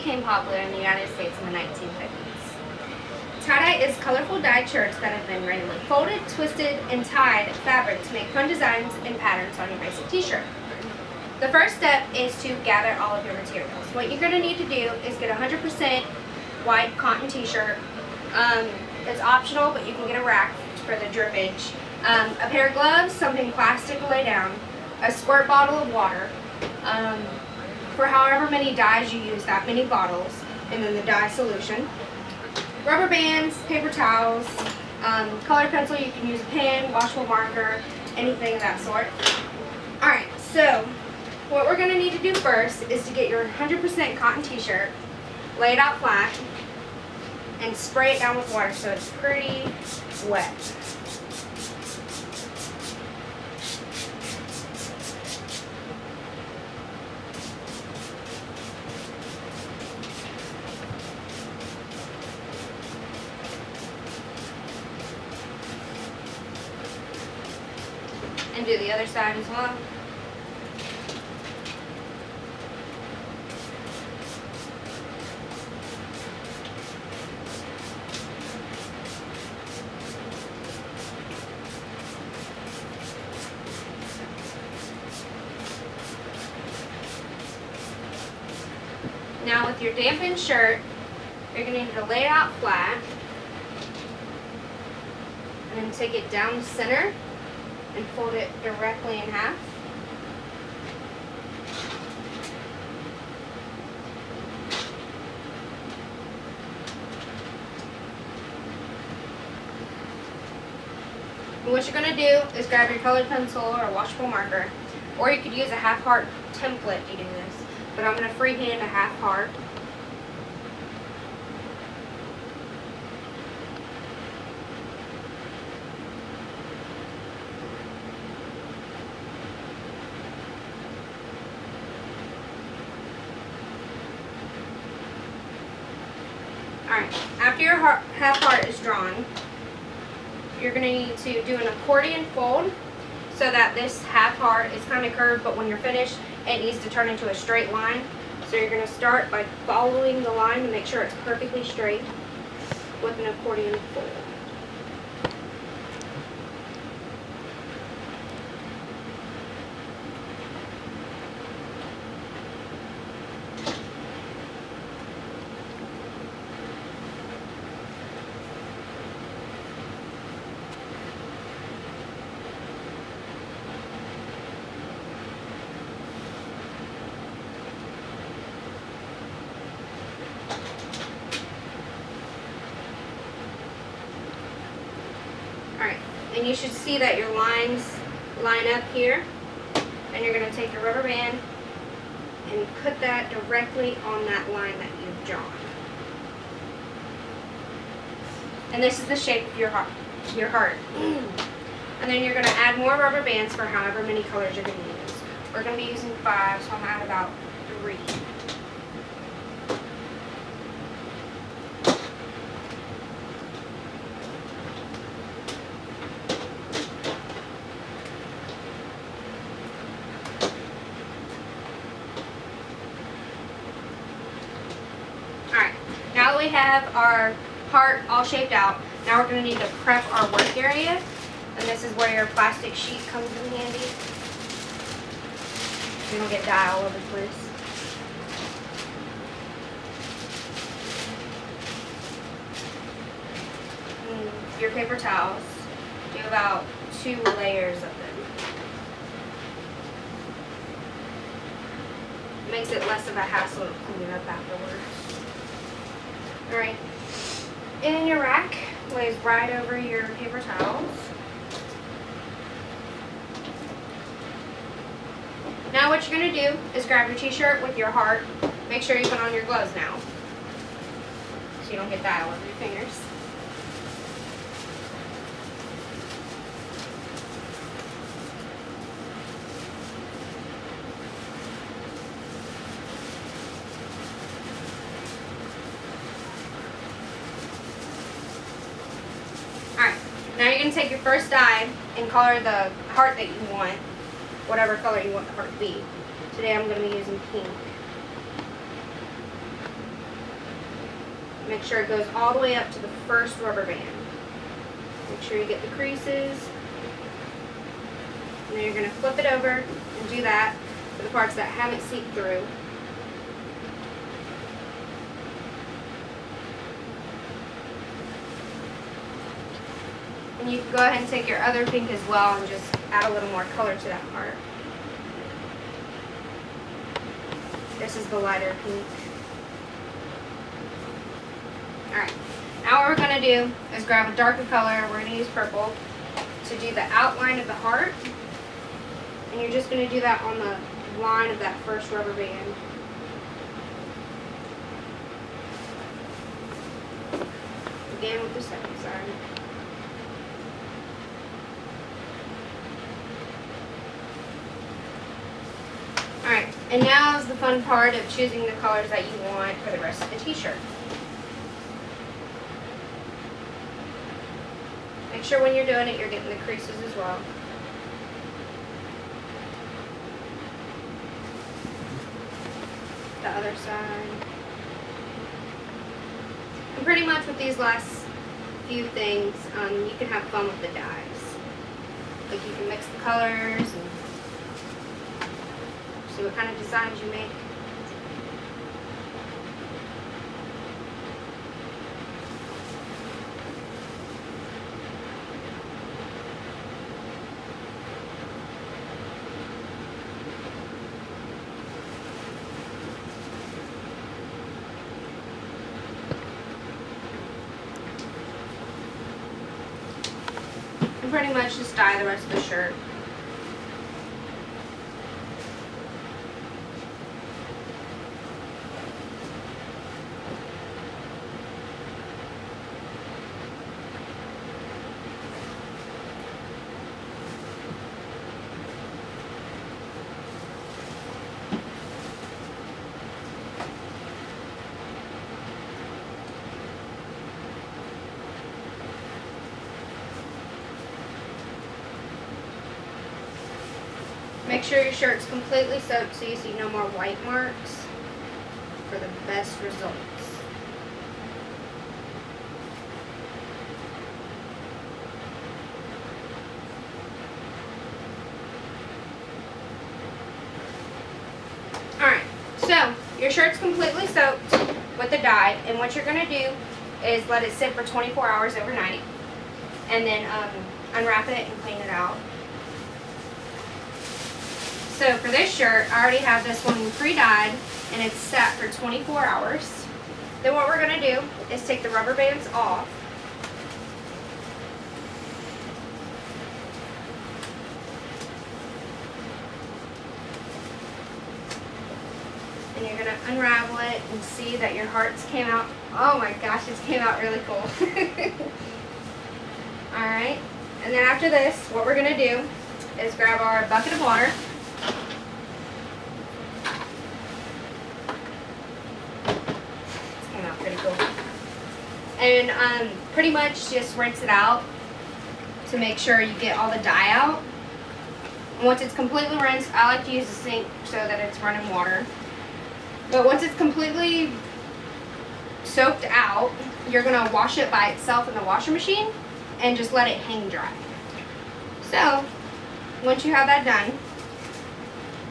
became popular in the United States in the 1950s. Tie-dye is colorful dyed shirts that have been randomly folded, twisted, and tied fabric to make fun designs and patterns on your basic t-shirt. The first step is to gather all of your materials. What you're going to need to do is get a 100% white cotton t-shirt. It's optional, but you can get a rack for the drippage. A pair of gloves, something plastic to lay down, a squirt bottle of water, for however many dyes you use, that many bottles, and then the dye solution. Rubber bands, paper towels, colored pencil, you can use a pen, washable marker, anything of that sort. Alright, so what we're going to need to do first is to get your 100% cotton t-shirt, lay it out flat, and spray it down with water so it's pretty wet. And do the other side as well. Now with your dampened shirt, you're going to need to lay it out flat and then take it down the center and fold it directly in half. And what you're going to do is grab your colored pencil or a washable marker, or you could use a half-heart template to do this, but I'm going to freehand a half-heart. Alright, after your half heart is drawn, you're going to need to do an accordion fold so that this half heart is kind of curved, but when you're finished, it needs to turn into a straight line. So you're going to start by following the line to make sure it's perfectly straight with an accordion fold. Alright, and you should see that your lines line up here, and you're going to take your rubber band and put that directly on that line that you've drawn. And this is the shape of your heart. And then you're going to add more rubber bands for however many colors you're going to use. We're going to be using 5, so I'm going to add about 3. Now that we have our heart all shaped out, now we're going to need to prep our work area. And this is where your plastic sheet comes in handy. You don't get dye all over the place. And your paper towels. Do about 2 layers of them. It makes it less of a hassle to clean it up afterwards. Alright, in your rack lays right over your paper towels. Now what you're going to do is grab your t-shirt with your heart. Make sure you put on your gloves now, so you don't get dye all over your fingers. Alright, now you're going to take your first dye and color the heart that you want, whatever color you want the heart to be. Today I'm going to be using pink. Make sure it goes all the way up to the first rubber band. Make sure you get the creases. And then you're going to flip it over and do that for the parts that haven't seeped through. And you can go ahead and take your other pink as well and just add a little more color to that part. This is the lighter pink. Alright, now what we're going to do is grab a darker color. We're going to use purple to do the outline of the heart. And you're just going to do that on the line of that first rubber band. Again with the second side. Alright, and now is the fun part of choosing the colors that you want for the rest of the t-shirt. Make sure when you're doing it, you're getting the creases as well. The other side. And pretty much with these last few things, you can have fun with the dyes. Like you can mix the colors and see what kind of designs you make. And pretty much just dye the rest of the shirt. Make sure your shirt's completely soaked so you see no more white marks for the best results. Alright, so your shirt's completely soaked with the dye, and what you're going to do is let it sit for 24 hours overnight, and then unwrap it and clean it out. So for this shirt, I already have this one pre-dyed, and it's set for 24 hours. Then what we're going to do is take the rubber bands off. And you're going to unravel it and see that your hearts came out. Oh my gosh, it came out really cool. Alright, and then after this, what we're going to do is grab our bucket of water. Pretty cool. And pretty much just rinse it out to make sure you get all the dye out. And once it's completely rinsed, I like to use the sink so that it's running water. But once it's completely soaked out, you're going to wash it by itself in the washer machine and just let it hang dry. So once you have that done,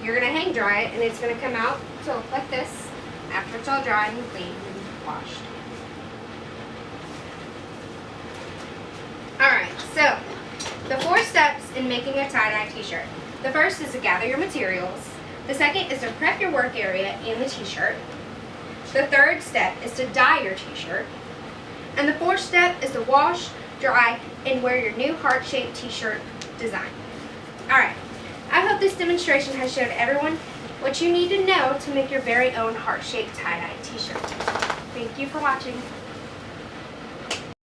you're going to hang dry it, and it's going to come out to look like this after it's all dry and clean. Washed. Alright, so the 4 steps in making a tie-dye t-shirt. The first is to gather your materials. The second is to prep your work area and the t-shirt. The third step is to dye your t-shirt. And the fourth step is to wash, dry, and wear your new heart-shaped t-shirt design. Alright, I hope this demonstration has showed everyone what you need to know to make your very own heart-shaped tie-dye t-shirt. Thank you for watching.